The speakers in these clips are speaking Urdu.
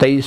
23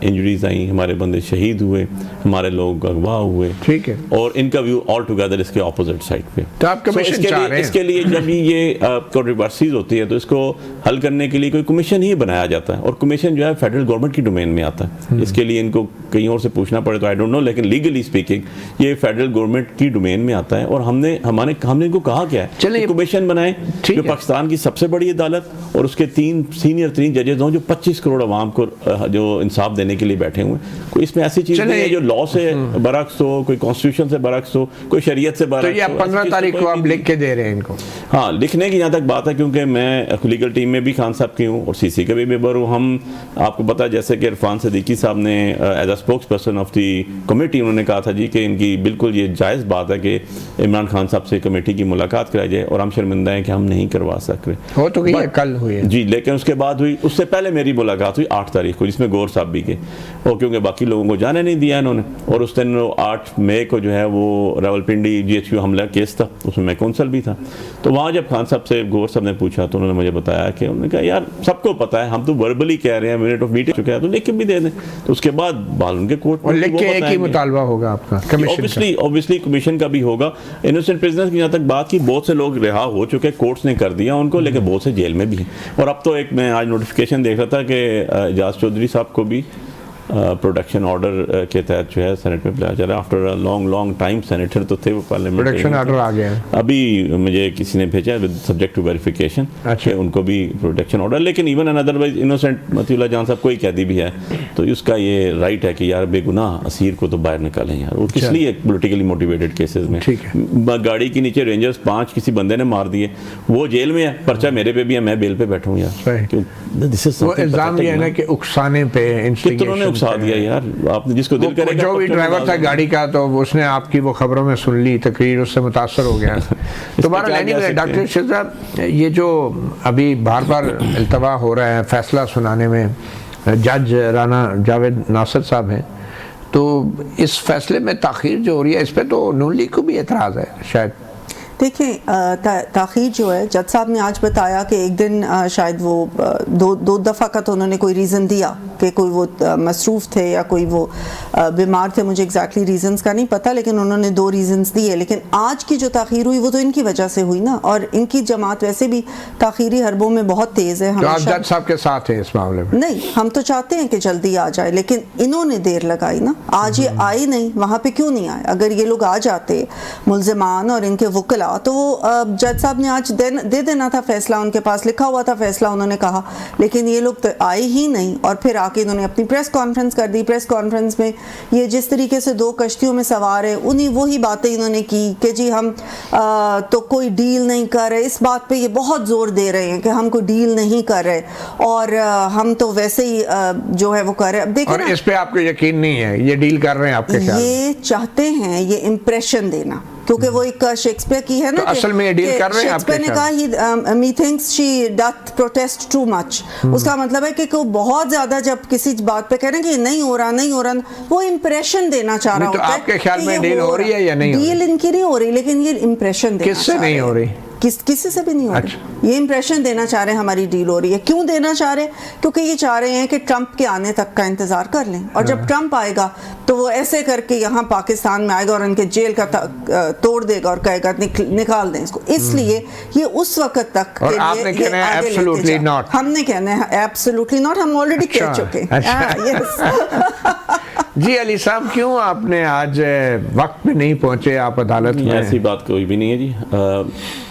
انجریز آئیں, ہمارے بندے شہید ہوئے, ہمارے لوگ اغوا ہوئے, ٹھیک ہے, اور ان کا ویو آل ٹوگیدر اس کے اپوزٹ سائڈ پہ. تو آپ کمیشن چاہ رہے ہیں اس کے لیے جب بھی یہ کنٹروورسیز ہوتی ہے تو اس کو حل کرنے کے لیے کوئی کمیشن ہی بنایا جاتا ہے, اور کمیشن جو ہے فیڈرل گورنمنٹ کی ڈومین میں آتا ہے. اس کے لیے ان کو کہیں اور سے پوچھنا پڑے تو آئی ڈونٹ نو, لیکن لیگلی اسپیکنگ یہ فیڈرل گورنمنٹ کی ڈومین میں آتا ہے. اور ہم نے ان کو کہا کیا ہے, کمیشن بنائیں جو پاکستان کی سب سے بڑی عدالت اور اس کے 3 سینئر 3 ججز ہوں جو 25 کروڑ عوام کو جو انصاف دینے کے لیے بیٹھے ہوئے ہیں. کوئی اس میں ایسی چیز نہیں ہے جو لا سے برعکس ہو, کوئی کانسٹیٹیوشن سے برعکس ہو, کوئی شریعت سے برعکس ہو. تو یہ 15 تاریخ کو آپ لکھ کے دے رہے ہیں ان کو؟ ہاں, لکھنے کی جہاں تک بات ہے, کیونکہ میں لیگل ٹیم میں بھی خان صاحب کی ہوں اور سی سی کا بھی ممبر ہوں. ہم آپ کو پتا جیسے کہ عرفان صدیقی صاحب نے as a spokes person of the committee انہوں نے کہا تھا جی کہ ان کی بالکل یہ جائز بات ہے کہ عمران خان صاحب سے کمیٹی کی ملاقات کرائی جائے, اور ہم شرمندہ ہیں کہ ہم نہیں کروا سکتے. ہو تو گئی کل ہوئی جی, لیکن اس کے بعد ہوئی, اس سے پہلے میری ملاقات ہوئی 8 تاریخ کو جس میں گور صاحب بھی گئے, اور کیونکہ باقی لوگوں کو جانے نہیں دیا انہوں نے. اور اس دن 8 مئی کو جو ہے وہ راولپنڈی GHQ حملہ کیس تھا, اس میں کونسل بھی تھا. تو وہاں جب خان صاحب سے گور صاحب نے پوچھا تو انہوں نے مجھے بتایا کہ انہوں نے کہا یار سب کو پتا ہے, ہم تو وربلی کہہ رہے ہیں, منٹ آف میٹنگ چکے ہیں, تو لکھ کے بھی دے دیں. تو اس کے بعد بال ان کے کورٹ میں لکھ کے ایک ہی مطالبہ ہوگا آپ کا اوبیسلی کمیشن کا بھی ہوگا. انوسنٹ پرزنرز کی جہاں تک بات کی, بہت سے لوگ رہا ہو چکے, کورٹس نے کر دیا ان کو, لیکن بہت سے جیل میں بھی ہیں. اور اب تو ایک میں آج نوٹیفیکیشن دیکھ رہا تھا کہ اعجاز چودھری صاحب کو بھی پروڈکشن آرڈر کے تحت جو ہے سینٹ میں بلایا جا رہا ہے. آفٹر لانگ ٹائم سینیٹر تو تھے وہ پارلیمنٹ, پروڈکشن آرڈر آ گیا ہے ابھی مجھے کسی نے بھیجا سبجیکٹ ٹو ویریفیکیشن کہ ان کو بھی پروڈکشن آرڈر. لیکن ایون ادروائز انوسینٹ متی اللہ جان صاحب کوئی قیدی بھی ہے تو اس کا یہ رائٹ ہے کہ یار بے گناہ اسیر کو تو باہر نکالیں یار. اور کس لیے پولیٹیکلی موٹیویٹڈ کیسز میں گاڑی کے نیچے رینجرز 5 کسی بندے نے مار دیے, وہ جیل میں ہے, پرچہ میرے پہ بھی ہے, میں بیل پہ بیٹھا ہوں یار. وہ الزام یہ ہے نا کہ اکسانے پہ کتنوں نے اکسا دیا یار, آپ نے جس کو دل کرے گا. جو بھی ڈرائیور تھا گاڑی کا تو اس نے آپ کی وہ خبروں میں سن لی, تقریر اس سے متاثر ہو گیا. تو بہرحال ڈاکٹر ارشد صاحب, یہ جو ابھی بار بار التوا ہو رہا ہے فیصلہ سنانے میں, جج رانا جاوید ناصر صاحب ہیں, تو اس فیصلے میں تاخیر جو ہو رہی ہے اس پہ تو نون لیگ کو بھی اعتراض ہے شاید. دیکھیں تاخیر جو ہے, جج صاحب نے آج بتایا کہ ایک دن شاید وہ دو دفعہ کا تو انہوں نے کوئی ریزن دیا کہ کوئی وہ مصروف تھے یا کوئی وہ بیمار تھے, مجھے ایگزیکٹلی ریزنز کا نہیں پتہ, لیکن انہوں نے 2 ریزنز دیے. لیکن آج کی جو تاخیر ہوئی وہ تو ان کی وجہ سے ہوئی نا, اور ان کی جماعت ویسے بھی تاخیری حربوں میں بہت تیز ہے. تو آپ جج صاحب کے ساتھ ہیں اس معاملے میں؟ نہیں, ہم تو چاہتے ہیں کہ جلدی آ جائے, لیکن انہوں نے دیر لگائی نا. آج یہ آئی نہیں, وہاں پہ کیوں نہیں آئے؟ اگر یہ لوگ آ جاتے ملزمان اور ان کے وکلا, تو وہ جج صاحب نے آج دے دینا تھا فیصلہ, ان کے پاس لکھا ہوا تھا فیصلہ, انہوں نے کہا. لیکن یہ لوگ آئے ہی نہیں, اور پھر آ کے انہوں نے اپنی پریس کانفرنس کر دی. پریس کانفرنس میں یہ جس طریقے سے 2 کشتیوں میں سوار ہے, وہی باتیں انہوں نے کی کہ جی ہم تو کوئی ڈیل نہیں کر رہے. اس بات پہ یہ بہت زور دے رہے ہیں کہ ہم کوئی ڈیل نہیں کر رہے, اور ہم تو ویسے ہی جو ہے وہ کر رہے. اب دیکھیں, اور اس پہ آپ کو یقین نہیں ہے یہ ڈیل کر رہے ہیں؟ آپ کے خیال یہ چاہتے ہیں یہ امپریشن دینا, کیونکہ وہ ایک شیکسپیئر کی ہے نا, اصل میں یہ ڈیل کر رہے ہیں آپ کے شیکسپیئر نے کہا می تھنکس شی ڈتھ پروٹیسٹ ٹو مچ. اس کا مطلب ہے کہ وہ بہت زیادہ جب کسی بات پہ کہہ رہے ہیں کہ نہیں ہو رہا, وہ امپریشن دینا چاہ رہا ہوتا ہے. تو آپ کے خیال میں ڈیل ہو رہی ہے یا نہیں؟ ڈیل ان کی نہیں ہو رہی, لیکن یہ امپریشن دینا. کس سے نہیں ہو رہی؟ کسی سے بھی نہیں ہو رہی. یہ امپریشن دینا چاہ رہے ہیں ہماری ڈیل ہو رہی ہے. کیوں دینا چاہ رہے ہیں؟ کیونکہ یہ چاہ رہے ہیں کہ ٹرمپ کے آنے تک کا انتظار کر لیں, اور جب ٹرمپ آئے گا تو وہ ایسے کر کے یہاں پاکستان میں آئے گا اور ان کے جیل کا توڑ دے گا اور کہے گا نکال دیں اس کو. اس لیے یہ اس وقت تک, اور آپ نے کہنا ہے ایبسولوٹلی ناٹ, ہم نے کہنا ہے ایبسولوٹلی ناٹ, ہم آلریڈی کہہ چکے. جی علی صاحب, کیوں آپ نے آج وقت پہ نہیں پہنچے آپ عدالت میں؟ ایسی بات کوئی بھی نہیں ہے جی.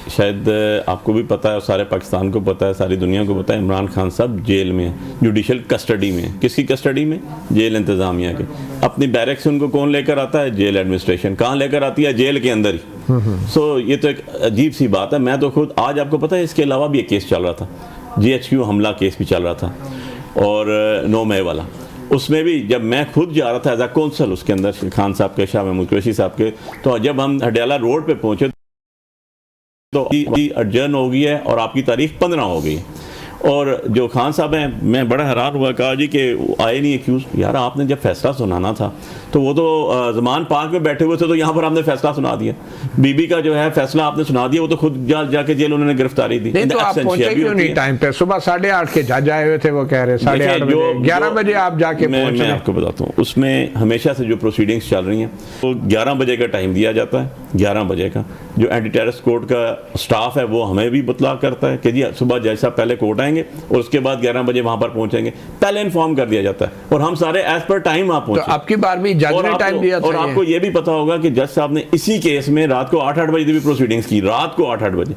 شاید آپ کو بھی پتا ہے اور سارے پاکستان کو پتا ہے, ساری دنیا کو پتا ہے, عمران خان صاحب جیل میں, جوڈیشل کسٹڈی میں. کس کی کسٹڈی میں؟ جیل انتظامیہ کے. اپنی بیرک سے ان کو کون لے کر آتا ہے؟ Jail administration. کہاں لے کر آتی ہے؟ جیل کے اندر ہی. سو یہ تو ایک عجیب سی بات ہے. میں تو خود آج آپ کو پتا ہے اس کے علاوہ بھی ایک کیس چل رہا تھا, GHQ حملہ کیس بھی چل رہا تھا, اور 9 مئی والا. اس میں بھی جب میں خود جا رہا تھا ایز اے کونسل اس کے اندر, خان صاحب کے, شاہ محمود قریشی صاحب کے, تو جب ہم ہڈیالہ روڈ پہ پہنچے تو ایڈجرن ہو گئی ہے اور آپ کی تاریخ 15 ہو گئی. اور جو خان صاحب ہیں, میں بڑا حیران ہوا, کہا جی کہ آئے نہیں ایکیوز. یار آپ نے جب فیصلہ سنانا تھا تو وہ تو زمان پارک میں بیٹھے ہوئے تھے, تو یہاں پر آپ نے فیصلہ سنا دیا. بی بی کا جو ہے فیصلہ آپ نے سنا دیا, وہ تو خود جا کے جیل انہوں نے گرفتاری دی. تو آپ پہنچے کیوں نہیں ٹائم پہ؟ صبح 8:30 کے جج آئے ہوئے تھے, وہ کہہ رہے 8:30 بجے, 11 بجے آپ جا کے پہنچ. میں آپ کو بتاتا ہوں, اس میں ہمیشہ سے جو پروسیڈنگز چل رہی ہیں وہ 11 بجے کا ٹائم دیا جاتا ہے. 11 بجے کا جو اینٹی ٹیررسٹ کورٹ کا سٹاف ہے وہ ہمیں بھی بتلا کرتا ہے کہ جی صبح جج صاحب پہلے کورٹ آئیں گے اور اس کے بعد 11 بجے وہاں پر پہنچیں گے. پہلے انفارم کر دیا جاتا ہے اور ہم سارے ایز پر ٹائم آپ پہنچے. تو اب کی بار بھی جج نے ٹائم دیا تھا. اور آپ کو یہ بھی پتا ہوگا کہ جج صاحب نے اسی کیس میں رات کو 8 بجے بھی پروسیڈنگز کی. رات کو 8 بجے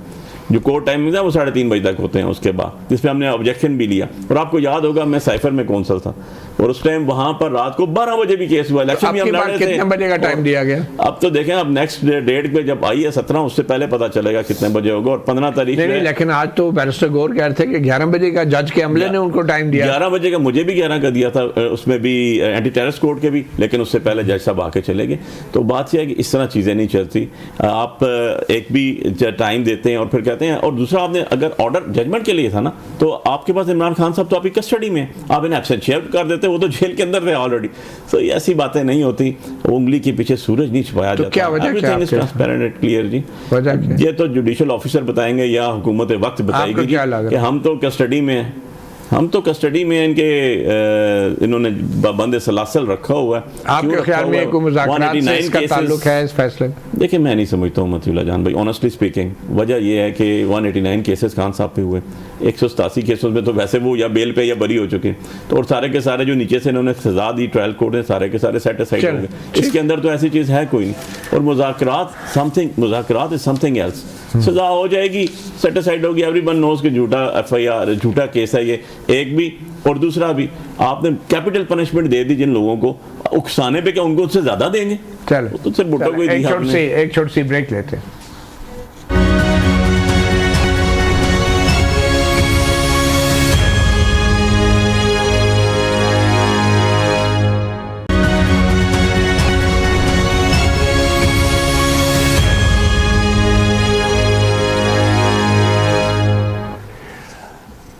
جو کورٹ ٹائمنگ ہے وہ 3:30 بجے تک ہوتے ہیں اس کے بعد, جس پہ ہم نے آبجیکشن بھی لیا. اور آپ کو یاد ہوگا میں سائفر میں کونسل تھا اور اس ٹائم وہاں پر رات کو 12 بجے بھی کیس ہوا. الیکشن بھی ہم لڑ رہے تھے. کتنے بجے کا ٹائم دیا گیا؟ اب تو دیکھیں, اب نیکسٹ ڈیٹ پہ جب آئی ہے 17, اس سے پہلے پتا چلے گا کتنے بجے ہوگا. اور 15 تاریخ نہیں, لیکن آج تو بیرسٹر گور کہہ رہے تھے کہ 11 بجے کا جج کے عملے نے ان کو ٹائم دیا. 11 بجے کا مجھے بھی 11 کا دیا تھا, اس میں بھی اینٹی ٹیررسٹ کورٹ کے بھی, لیکن اس سے پہلے جج صاحب آ کے چلے گئے. تو بات یہ ہے کہ اس طرح چیزیں نہیں چلتی. آپ ایک بھی ٹائم دیتے ہیں اور پھر کہتے ہیں. اور دوسرا, آپ نے اگر آرڈر ججمنٹ کے لیے تھا نا, تو آپ کے پاس عمران خان صاحب تو آپ کی کسٹڈی میں, آپ انہیں ایبسینٹ شیئر کر دیتے, وہ تو جیل کے اندر تھے آلریڈی. تو یہ ایسی باتیں نہیں ہوتی, انگلی کے پیچھے سورج نہیں چھپایا جاتا. کیا وجہ کیا ہے؟ ٹرانسپیرنٹ کلیئر جی. یہ تو جوڈیشل آفیسر بتائیں گے یا حکومت وقت بتائے گی کہ ہم تو کسٹڈی میں ہیں. ہم تو کسٹڈی میں ان کے انہوں نے بند سلاسل رکھا ہوا ہے. آپ کے خیال میں کوئی مذاکرات سے اس کا تعلق ہے اس فیصلے؟ دیکھیں, میں نہیں سمجھتا ہوں مطیع اللہ جان بھائی, آنیسٹلی اسپیکنگ. وجہ یہ ہے کہ 189 کیسز خان صاحب پہ ہوئے, 187 کیسز میں تو ویسے وہ یا بیل پہ یا بری ہو چکے. تو اور سارے کے سارے جو نیچے سے انہوں نے سزا دی ٹرائل کورٹ نے, سارے کے سارے سیٹ اسائڈ ہو گئے. اس کے اندر تو ایسی چیز ہے کوئی نہیں. اور مذاکرات از سم تھنگ ایلس. سزا ہو جائے گی, سیٹ اسائڈ ہوگی. ایوری ون نوز کہ جھوٹا ایف آئی آر, جھوٹا کیس ہے یہ, ایک بھی اور دوسرا بھی. آپ نے کیپٹل پنشمنٹ دے دی جن لوگوں کو, اکسانے پہ کیا ان کو ان سے زیادہ دیں گے؟ چلو تو صرف بھٹو کو ہی دی آپ نے. ایک چھوٹی سی بریک لیتے ہیں.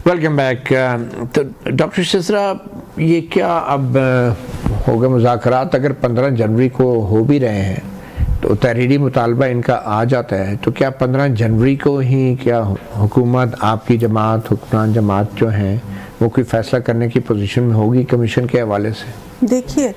Welcome back. تو ڈاکٹر شسرا, یہ کیا اب ہوگا مذاکرات اگر 15 جنوری کو ہو بھی رہے ہیں تو تحریری مطالبہ ان کا آ جاتا ہے, تو کیا 15 جنوری کو ہی کیا حکومت, آپ کی جماعت, حکمران جماعت جو ہیں, وہ کوئی فیصلہ کرنے کی پوزیشن میں ہوگی کمیشن کے حوالے سے؟ دیکھیے,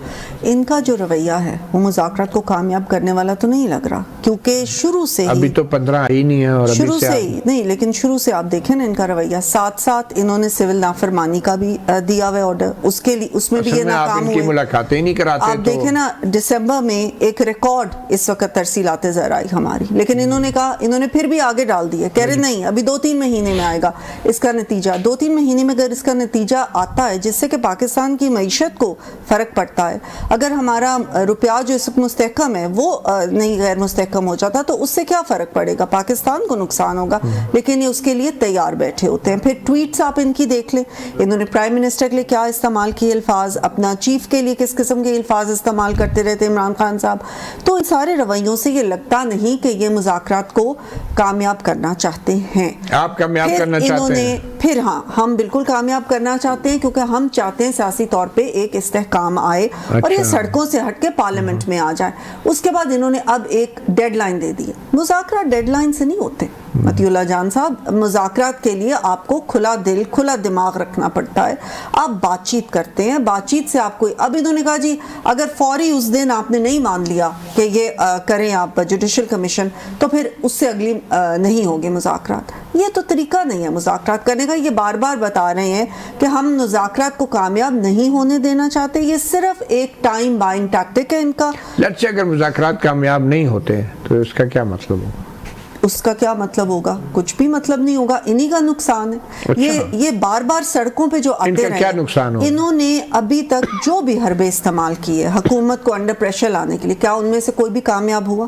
ان کا جو رویہ ہے وہ مذاکرات کو کامیاب کرنے والا تو نہیں لگ رہا, کیونکہ شروع سے ابھی تو 15 آئی نہیں ہے. اور شروع سے ہی نہیں, لیکن شروع سے آپ دیکھیں نا ان کا رویہ. ساتھ ساتھ انہوں نے سول نافرمانی کا بھی دیا ہوا آرڈر, اس کے لیے اس میں بھی یہ ناکام ہوئے. ملاقاتیں نہیں کراتے. آپ دیکھیں نا, دسمبر میں ایک ریکارڈ اس وقت ترسیلات زر آئی ہماری, لیکن انہوں نے کہا, انہوں نے پھر بھی آگے ڈال دیا, کہہ رہے نہیں ابھی 2-3 مہینے میں آئے گا اس کا نتیجہ. 2-3 مہینے میں اگر اس کا نتیجہ آتا ہے جس سے کہ پاکستان کی معیشت کو فرق پڑتا ہے, اگر ہمارا روپیہ جو اس وقت مستحکم ہے وہ نہیں غیر مستحکم ہو جاتا, تو اس سے کیا فرق پڑے گا؟ پاکستان کو نقصان ہوگا. لیکن یہ اس کے لیے تیار بیٹھے ہوتے ہیں. پھر ٹویٹس آپ ان کی دیکھ لیں, انہوں نے پرائم منسٹر کے لیے کیا استعمال کیے الفاظ, اپنا چیف کے لیے کس قسم کے الفاظ استعمال کرتے رہتے عمران خان صاحب. تو ان سارے رویوں سے یہ لگتا نہیں کہ یہ مذاکرات کو کامیاب کرنا چاہتے ہیں. آپ کامیاب کرنا چاہتے ہیں؟ پھر ہاں, ہم بالکل کامیاب کرنا چاہتے ہیں, کیونکہ ہم چاہتے ہیں سیاسی طور پہ ایک استحکام آئے اور یہ سڑکوں سے ہٹ کے پارلیمنٹ میں آ جائے. اس کے بعد انہوں نے اب ایک ڈیڈ لائن دے دی ہے. مذاکرات ڈیڈ لائن سے نہیں ہوتے مطیع اللہ جان صاحب. مذاکرات کے لیے آپ کو کھلا دل, کھلا دماغ رکھنا پڑتا ہے. آپ بات چیت کرتے ہیں, بات چیت سے آپ کو, اب انہوں نے کہا جی اگر فوری اس دن آپ نے نہیں مان لیا کہ یہ کریں آپ جوڈیشل کمیشن, تو پھر اس سے اگلی نہیں ہوگے مذاکرات. یہ تو طریقہ نہیں ہے مذاکرات کرنے کا. یہ بار بار بتا رہے ہیں کہ ہم مذاکرات کو کامیاب نہیں ہونے دینا چاہتے. یہ صرف ایک ٹائم بائنگ ٹیکٹک ہے ان کا. لیٹس سے اگر مذاکرات کامیاب نہیں ہوتے تو اس کا کیا مطلب ہوگا؟ اس کا کیا مطلب ہوگا؟ کچھ بھی مطلب نہیں ہوگا. انہی کا نقصان ہے. یہ بار بار سڑکوں پہ جو آتے رہے, کیا نقصان ہوگا؟ انہوں نے ابھی تک جو بھی حربے استعمال کیے حکومت کو انڈر پریشر لانے کے لیے, کیا ان میں سے کوئی بھی کامیاب ہوا؟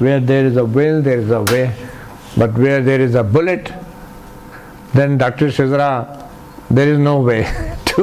Where there is a will, there is a way, but where there is a bullet, then Dr. Shizra, there is no way to.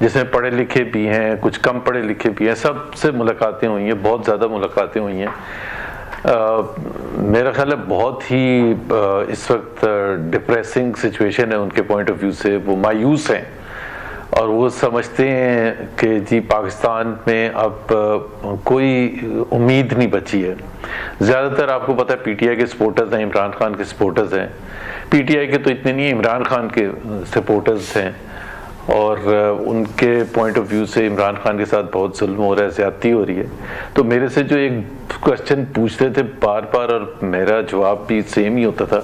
جس میں پڑھے لکھے بھی ہیں, کچھ کم پڑھے لکھے بھی ہیں, سب سے ملاقاتیں ہوئی ہیں, بہت زیادہ ملاقاتیں ہوئی ہیں. میرا خیال ہے بہت ہی اس وقت ڈپریسنگ سچویشن ہے ان کے پوائنٹ آف ویو سے. وہ مایوس ہیں اور وہ سمجھتے ہیں کہ جی پاکستان میں اب کوئی امید نہیں بچی ہے. زیادہ تر آپ کو پتہ ہے پی ٹی آئی کے سپورٹرز ہیں, عمران خان کے سپورٹرز ہیں. پی ٹی آئی کے تو اتنے نہیں ہیں, عمران خان کے سپورٹرز ہیں, اور ان کے پوائنٹ آف ویو سے عمران خان کے ساتھ بہت ظلم ہو رہا ہے, زیادتی ہو رہی ہے. تو میرے سے جو ایک کوشچن پوچھتے تھے بار بار, اور میرا جواب بھی سیم ہی ہوتا تھا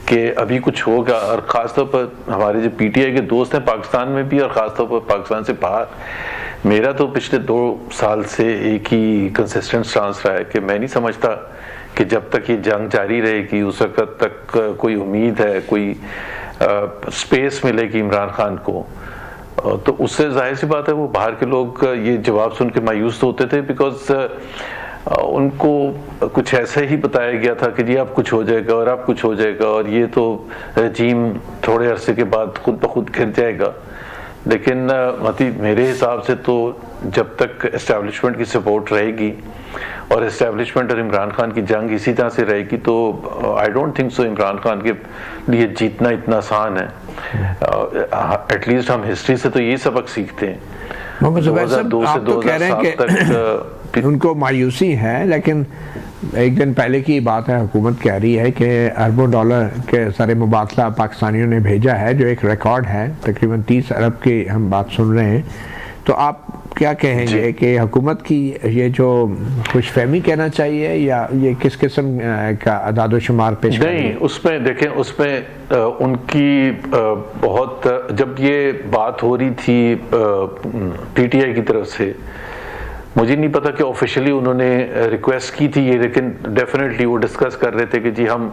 کہ ابھی کچھ ہوگا. اور خاص طور پر ہمارے جو پی ٹی آئی کے دوست ہیں پاکستان میں بھی اور خاص طور پر پاکستان سے باہر, میرا تو پچھلے 2 سال سے ایک ہی کنسسٹنٹ سٹانس رہا ہے کہ میں نہیں سمجھتا کہ جب تک یہ جنگ جاری رہے گی اس وقت تک کوئی امید ہے, کوئی سپیس ملے گی عمران خان کو. تو اس سے ظاہر سی بات ہے وہ باہر کے لوگ یہ جواب سن کے مایوس ہوتے تھے, بیکاز ان کو کچھ ایسا ہی بتایا گیا تھا کہ جی اب کچھ ہو جائے گا اور اب کچھ ہو جائے گا اور یہ تو رجیم تھوڑے عرصے کے بعد خود بخود گر جائے گا. لیکن میرے حساب سے تو جب تک اسٹیبلشمنٹ کی سپورٹ رہے گی اور اسٹیبلشمنٹ اور عمران خان کی جنگ اسی طرح سے رہے گی تو I don't think so Imran Khan کے لیے جیتنا اتنا آسان ہے. ایٹ لیسٹ ہم ہسٹری سے تو یہی سبق سیکھتے ہیں. محمد زبیر صاحب, آپ تو کہہ رہے ہیں کہ ان کو مایوسی ہے, لیکن ایک دن پہلے کی بات ہے, حکومت کہہ رہی ہے کہ اربوں ڈالر کے زر مبادلہ پاکستانیوں نے بھیجا ہے, جو ایک ریکارڈ ہے, تقریباً 30 ارب کی ہم بات سن رہے ہیں. تو آپ کیا کہیں گے کہ حکومت کی یہ جو خوش فہمی کہنا چاہیے یا یہ کس قسم کا اعداد و شمار پیش کریں؟ نہیں, اس میں دیکھیں, اس میں ان کی بہت, جب یہ بات ہو رہی تھی پی ٹی آئی کی طرف سے, مجھے نہیں پتا کہ آفیشلی انہوں نے ریکویسٹ کی تھی یہ, لیکن ڈیفینیٹلی وہ ڈسکس کر رہے تھے کہ جی ہم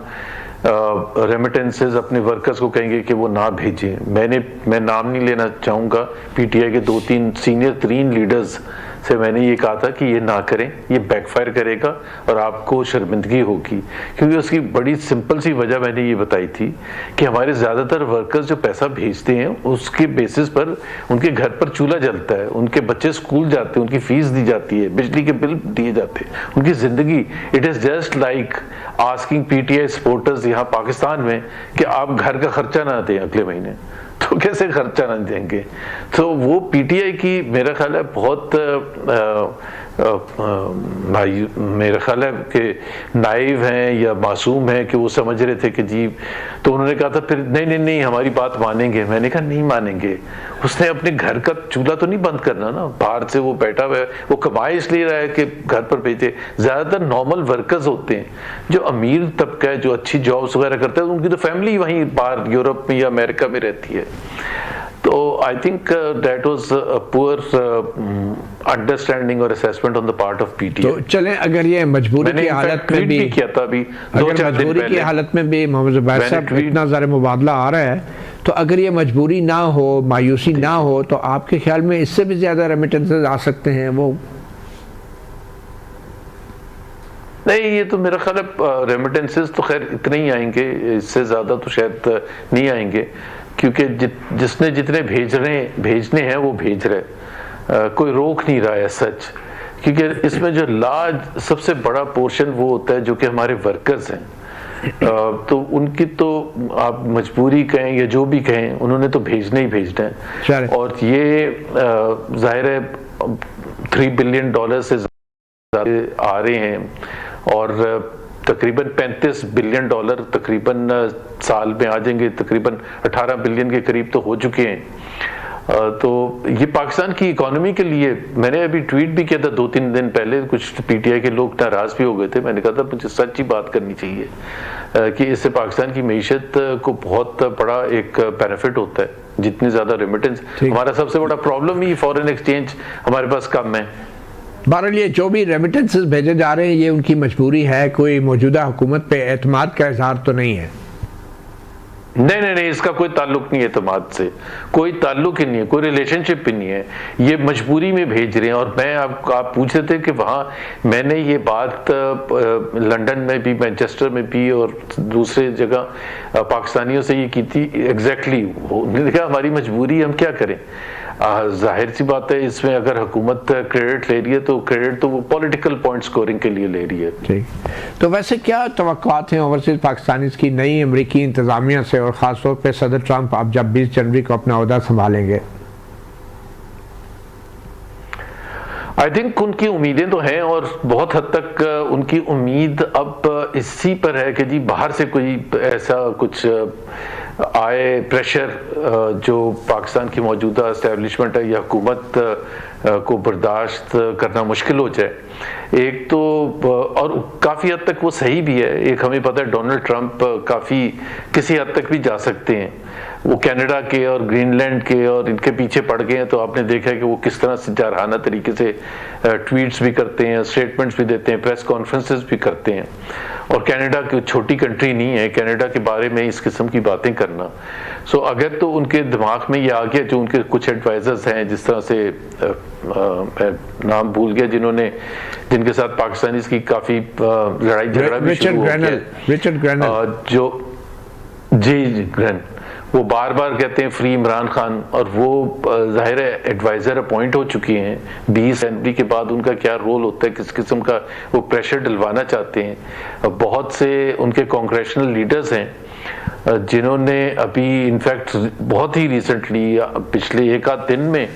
ریمیٹنسز اپنے ورکرز کو کہیں گے کہ وہ نہ بھیجیں. میں نام نہیں لینا چاہوں گا, پی ٹی آئی کے 2-3 سینئر ترین لیڈرز سے میں نے یہ کہا تھا کہ یہ نہ کریں, یہ بیک فائر کرے گا اور آپ کو شرمندگی ہوگی. کیونکہ اس کی بڑی سمپل سی وجہ میں نے یہ بتائی تھی کہ ہمارے زیادہ تر ورکرز جو پیسہ بھیجتے ہیں اس کے بیسس پر ان کے گھر پر چولہا جلتا ہے, ان کے بچے اسکول جاتے ہیں, ان کی فیس دی جاتی ہے, بجلی کے بل دیے جاتے ہیں, ان کی زندگی. It is just like asking P T I supporters یہاں پاکستان میں کہ آپ گھر کا خرچہ نہ دیں اگلے مہینے, تو کیسے خرچہ نہ دیں گے؟ تو وہ پی ٹی آئی کی میرا خیال ہے بہت میرا خیال ہے کہ نائب ہیں یا معصوم ہیں کہ وہ سمجھ رہے تھے کہ جی, تو انہوں نے کہا تھا پھر نہیں ہماری بات مانیں گے. میں نے کہا نہیں مانیں گے. اس نے اپنے گھر کا چولہا تو نہیں بند کرنا نا, باہر سے وہ بیٹھا ہوا ہے, وہ کمائے اس لیے رہا ہے کہ گھر پر بھیجے. زیادہ تر نارمل ورکرز ہوتے ہیں جو امیر طبقہ ہے, جو اچھی جابس وغیرہ کرتے ہیں, ان کی تو فیملی وہیں باہر یورپ میں یا امریکہ میں رہتی ہے. تو آئی تھنک دیٹ واز پور انڈرسٹینڈنگ اور assessment on the part of P T I. تو چلیں, اگر یہ مجبوری کی حالت میں بھی کیا تھا, ابھی مجبوری کی حالت میں بھی محمد زبیر صاحب اتنا زر مبادلہ آ رہا ہے, تو اگر یہ مجبوری نہ ہو, مایوسی نہ ہو, تو آپ کے خیال میں اس سے بھی زیادہ ریمیٹنسز آ سکتے ہیں؟ وہ نہیں, یہ تو میرا خیال ہے ریمیٹنسز تو خیر اتنے ہی آئیں گے, اس سے زیادہ تو شاید نہیں آئیں گے, کیونکہ جس نے جتنے بھیجنے ہیں وہ بھیج رہے, کوئی روک نہیں رہا ہے سچ. کیونکہ اس میں جو لارج سب سے بڑا پورشن وہ ہوتا ہے جو کہ ہمارے ورکرز ہیں, تو ان کی تو آپ مجبوری کہیں یا جو بھی کہیں, انہوں نے تو بھیجنا ہی بھیجنا ہے. اور یہ ظاہر ہے $3 بلین سے زیادہ آ رہے ہیں, اور تقریباً $35 بلین تقریباً سال میں آ جائیں گے, تقریباً 18 بلین کے قریب تو ہو چکے ہیں. تو یہ پاکستان کی اکانومی کے لیے, میں نے ابھی ٹویٹ بھی کیا تھا 2-3 دن پہلے, کچھ پی ٹی آئی کے لوگ ناراض بھی ہو گئے تھے. میں نے کہا تھا مجھے سچ ہی بات کرنی چاہیے کہ اس سے پاکستان کی معیشت کو بہت بڑا ایک بینیفٹ ہوتا ہے, جتنی زیادہ ریمیٹنس. ہمارا سب سے بڑا پرابلم ہی فارن ایکسچینج ہمارے پاس کم ہے. بہرحال یہ جو بھی ریمیٹنسز بھیجے جا رہے ہیں یہ ان کی مجبوری ہے, کوئی موجودہ حکومت پہ اعتماد کا اظہار تو نہیں ہے. نہیں, اس کا کوئی تعلق نہیں ہے اعتماد سے, کوئی تعلق ہی نہیں ہے, کوئی ریلیشن شپ ہی نہیں ہے. یہ مجبوری میں بھیج رہے ہیں. اور میں آپ پوچھ رہے تھے کہ وہاں میں نے یہ بات لنڈن میں بھی, مینچسٹر میں بھی اور دوسرے جگہ پاکستانیوں سے یہ کی تھی ایگزیکٹلی. انہوں نے کہا ہماری مجبوری, ہم کیا کریں. ظاہر سی بات ہے اس میں اگر حکومت کریڈٹ لے رہی ہے تو کریڈٹ تو وہ پولیٹیکل پوائنٹ سکورنگ کے لیے لے رہی ہے. ٹھیک. تو ویسے کیا توقعات ہیں اوورسیز پاکستانیز کی نئی امریکی انتظامیہ سے، اور خاص طور پہ صدر ٹرمپ اب جب 20 جنوری کو اپنا عہدہ سنبھالیں گے؟ آئی تھنک ان کی امیدیں تو ہیں، اور بہت حد تک ان کی امید اب اسی پر ہے کہ جی باہر سے کوئی ایسا کچھ آئے پریشر جو پاکستان کی موجودہ اسٹیبلشمنٹ ہے یا حکومت کو برداشت کرنا مشکل ہو جائے. ایک تو اور کافی حد تک وہ صحیح بھی ہے، ایک ہمیں پتہ ہے ڈونلڈ ٹرمپ کافی کسی حد تک بھی جا سکتے ہیں. وہ کینیڈا کے اور گرین لینڈ کے اور ان کے پیچھے پڑ گئے ہیں، تو آپ نے دیکھا کہ وہ کس طرح سے جارحانہ طریقے سے ٹویٹس بھی کرتے ہیں، اسٹیٹمنٹس بھی دیتے ہیں، پریس کانفرنسز بھی کرتے ہیں. اور کینیڈا کی چھوٹی کنٹری نہیں ہے کینیڈا کے بارے میں اس قسم کی باتیں کرنا. سو اگر تو ان کے دماغ میں یہ آ گیا، جو ان کے کچھ ایڈوائزرز ہیں جس طرح سے میں نام بھول گیا جن کے ساتھ پاکستانیز کی کافی لڑائی جھگڑا بھی شروع ہو گیا، رچرڈ گرینل جو جی گرین، وہ بار بار کہتے ہیں فری عمران خان، اور وہ ظاہر ہے ایڈوائزر اپوائنٹ ہو چکی ہیں. 20 جنوری کے بعد ان کا کیا رول ہوتا ہے، کس قسم کا وہ پریشر ڈلوانا چاہتے ہیں. بہت سے ان کے کانگریشنل لیڈرز ہیں جنہوں نے ابھی انفیکٹ بہت ہی ریسنٹلی پچھلے ایک آدھ دن میں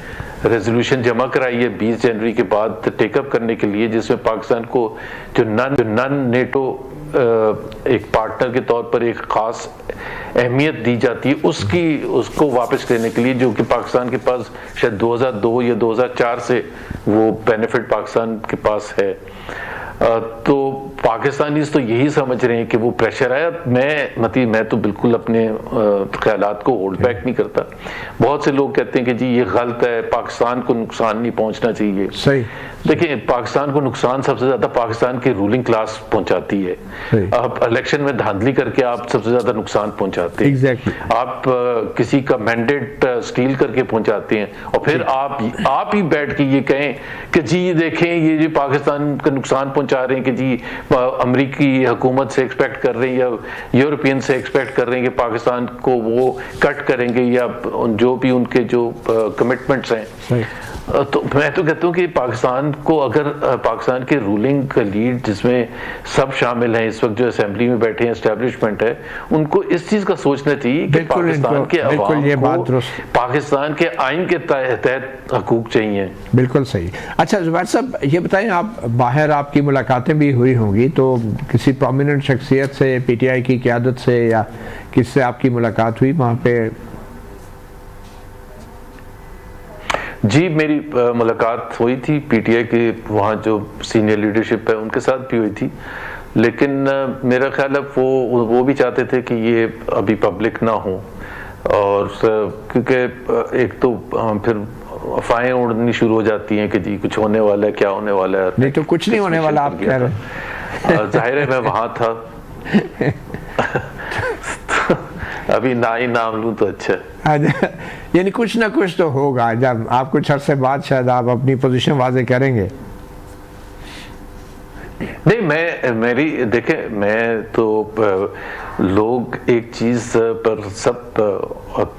ریزولوشن جمع کرائی ہے 20 جنوری کے بعد ٹیک اپ کرنے کے لیے، جس میں پاکستان کو جو نن نیٹو ایک پارٹنر کے طور پر ایک خاص اہمیت دی جاتی ہے، اس کو واپس لینے کے لیے، جو کہ پاکستان کے پاس شاید 2002 یا 2004 سے وہ بینیفٹ پاکستان کے پاس ہے. تو پاکستانیز تو یہی سمجھ رہے ہیں کہ وہ پریشر آیا. میں تو بالکل اپنے خیالات کو ہولڈ بیک نہیں کرتا. بہت سے لوگ کہتے ہیں کہ جی یہ غلط ہے، پاکستان کو نقصان نہیں پہنچنا چاہیے. صحیح. دیکھیں پاکستان کو نقصان سب سے زیادہ پاکستان کی رولنگ کلاس پہنچاتی ہے. آپ الیکشن میں دھاندلی کر کے آپ سب سے زیادہ نقصان پہنچاتے ہیں. آپ کسی کا مینڈیٹ سٹیل کر کے پہنچاتے ہیں، اور پھر آپ ہی بیٹھ کے یہ کہیں کہ جی یہ دیکھیں یہ جو پاکستان کا نقصان پہنچا رہے ہیں، کہ جی امریکی حکومت سے ایکسپیکٹ کر رہے ہیں یا یورپین سے ایکسپیکٹ کر رہے ہیں کہ پاکستان کو وہ کٹ کریں گے یا جو بھی ان کے جو کمٹمنٹس ہیں. تو میں تو کہتا ہوں کہ پاکستان کو اگر پاکستان کے رولنگ لیڈ جس میں سب شامل ہیں اس وقت جو اسمبلی میں بیٹھے ہیں اسٹیبلشمنٹ ہے، ان کو اس چیز کا سوچنا چاہیے کہ پاکستان کے عوام کو پاکستان کے آئین کے تحت حقوق چاہیے. بالکل صحیح. اچھا زبیر صاحب یہ بتائیں، آپ باہر آپ کی ملاقاتیں بھی ہوئی ہوں گی، تو کسی پرومیننٹ شخصیت سے پی ٹی آئی کی قیادت سے یا کس سے آپ کی ملاقات ہوئی وہاں پہ؟ جی میری ملاقات ہوئی تھی پی ٹی آئی کے وہاں جو سینئر لیڈرشپ ہے ان کے ساتھ بھی ہوئی تھی، لیکن میرا خیال ہے وہ بھی چاہتے تھے کہ یہ ابھی پبلک نہ ہو، اور کیونکہ ایک تو پھر افواہیں اڑنی شروع ہو جاتی ہیں کہ جی کچھ ہونے والا ہے، کیا ہونے والا ہے. نہیں تو کچھ نہیں ہونے والا آپ کہہ رہے ہیں. ظاہر ہے میں وہاں تھا، ابھی نہ ہی نام لوں تو اچھا ہے. یعنی کچھ نہ کچھ تو ہوگا، جب آپ کچھ عرصے بعد شاید آپ اپنی پوزیشن واضح کریں گے. نہیں دیکھیں میں تو لوگ ایک چیز پر سب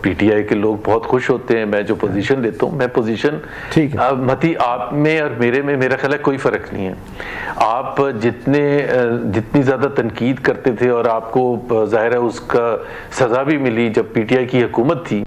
پی ٹی آئی کے لوگ بہت خوش ہوتے ہیں میں جو پوزیشن لیتا ہوں. میں پوزیشن متی آپ میں اور میرے میں میرا خیال ہے کوئی فرق نہیں ہے. آپ جتنی زیادہ تنقید کرتے تھے اور آپ کو ظاہر ہے اس کا سزا بھی ملی جب پی ٹی آئی کی حکومت تھی،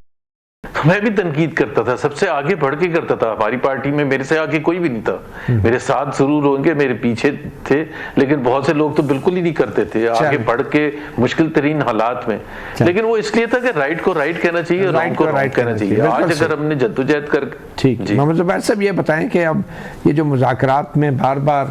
میں بھی تنقید کرتا تھا، سب سے آگے بڑھ کے کرتا تھا. ہماری پارٹی میں میرے سے آگے کوئی بھی نہیں تھا. میرے ساتھ ضرور ہوں گے، میرے پیچھے تھے، لیکن بہت سے لوگ تو بالکل ہی نہیں کرتے تھے آگے بڑھ کے مشکل ترین حالات میں. لیکن وہ اس لیے تھا کہ رائٹ کو رائٹ کہنا چاہیے، رائٹ کو رائٹ کہنا چاہیے. آج اگر ہم نے جدوجہد کر ٹھیک. محمد زبیر صاحب یہ بتائیں کہ اب یہ جو مذاکرات میں بار بار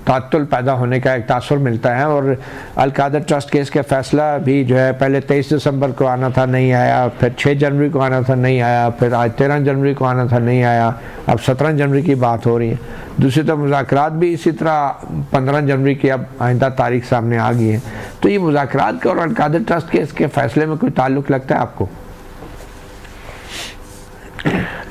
تعطل پیدا ہونے کا ایک تاثر ملتا ہے، اور القادر ٹرسٹ کیس کا فیصلہ بھی جو ہے پہلے 23 دسمبر کو آنا تھا نہیں آیا، پھر 6 جنوری کو آنا تھا نہیں آیا، پھر آج 13 جنوری کو آنا تھا نہیں آیا، اب 17 جنوری کی بات ہو رہی ہے. دوسری طرف مذاکرات بھی اسی طرح 15 جنوری کی اب آئندہ تاریخ سامنے آ گئی ہے. تو یہ مذاکرات کا اور القادر ٹرسٹ کیس کے فیصلے میں کوئی تعلق لگتا ہے آپ کو؟